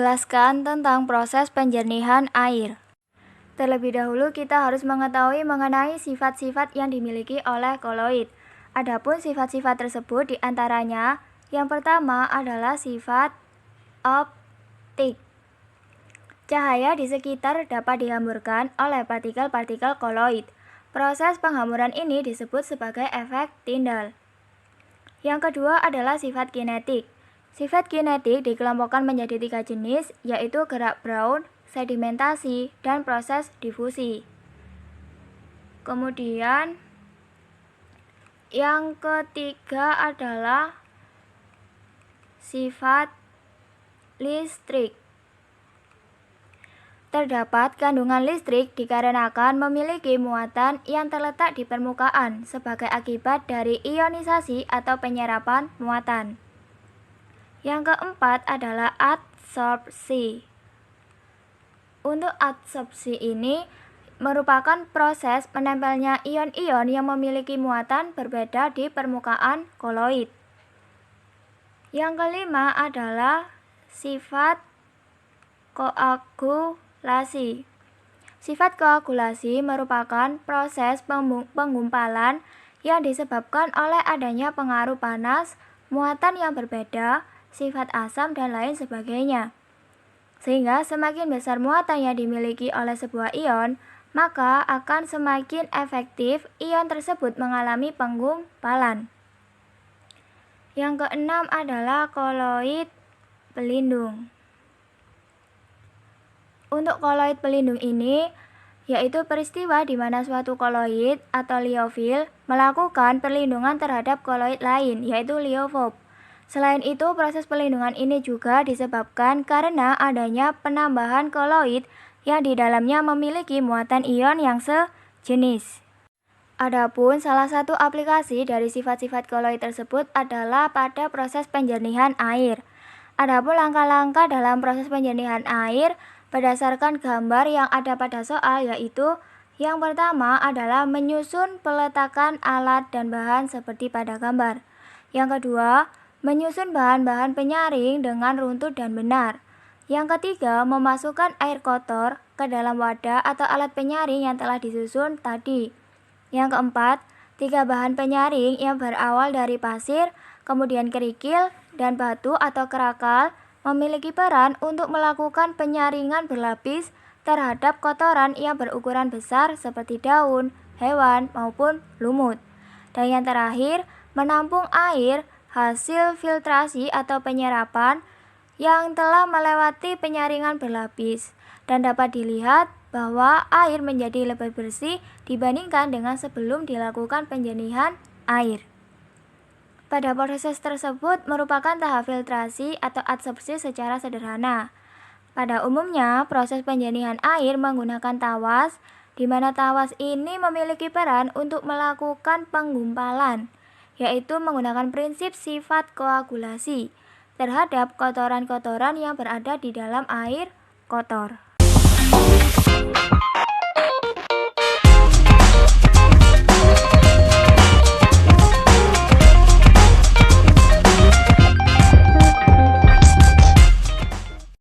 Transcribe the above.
menjelaskan tentang proses penjernihan air. Terlebih dahulu kita harus mengetahui mengenai sifat-sifat yang dimiliki oleh koloid. Adapun sifat-sifat tersebut diantaranya, yang pertama adalah sifat optik. Cahaya di sekitar dapat dihamburkan oleh partikel-partikel koloid. Proses penghamburan ini disebut sebagai efek Tyndall. Yang kedua adalah sifat kinetik. Sifat kinetik dikelompokkan menjadi 3 jenis, yaitu gerak Brown, sedimentasi, dan proses difusi. Kemudian yang ketiga adalah sifat listrik. Terdapat kandungan listrik dikarenakan memiliki muatan yang terletak di permukaan sebagai akibat dari ionisasi atau penyerapan muatan. Yang keempat adalah adsorpsi. Untuk adsorpsi ini merupakan proses menempelnya ion-ion yang memiliki muatan berbeda di permukaan koloid. Yang kelima adalah sifat koagulasi. Sifat koagulasi merupakan proses penggumpalan yang disebabkan oleh adanya pengaruh panas, muatan yang berbeda, sifat asam, dan lain sebagainya. Sehingga semakin besar muatan yang dimiliki oleh sebuah ion, maka akan semakin efektif ion tersebut mengalami penggumpalan. Yang keenam adalah koloid pelindung. Untuk koloid pelindung ini, yaitu peristiwa di mana suatu koloid atau liofil melakukan perlindungan terhadap koloid lain, yaitu liofob. Selain itu, proses pelindungan ini juga disebabkan karena adanya penambahan koloid yang di dalamnya memiliki muatan ion yang sejenis. Adapun salah satu aplikasi dari sifat-sifat koloid tersebut adalah pada proses penjernihan air. Adapun langkah-langkah dalam proses penjernihan air berdasarkan gambar yang ada pada soal, yaitu yang pertama adalah menyusun peletakan alat dan bahan seperti pada gambar. Yang kedua, menyusun bahan-bahan penyaring dengan runtut dan benar. Yang ketiga, memasukkan air kotor ke dalam wadah atau alat penyaring yang telah disusun tadi. Yang keempat, 3 bahan penyaring yang berawal dari pasir, kemudian kerikil, dan batu atau kerakal memiliki peran untuk melakukan penyaringan berlapis terhadap kotoran yang berukuran besar seperti daun, hewan, maupun lumut. Dan yang terakhir, menampung air hasil filtrasi atau penyerapan yang telah melewati penyaringan berlapis, dan dapat dilihat bahwa air menjadi lebih bersih dibandingkan dengan sebelum dilakukan penjernihan air. Pada proses tersebut merupakan tahap filtrasi atau adsorpsi secara sederhana. Pada umumnya, proses penjernihan air menggunakan tawas, di mana tawas ini memiliki peran untuk melakukan penggumpalan, yaitu menggunakan prinsip sifat koagulasi terhadap kotoran-kotoran yang berada di dalam air kotor.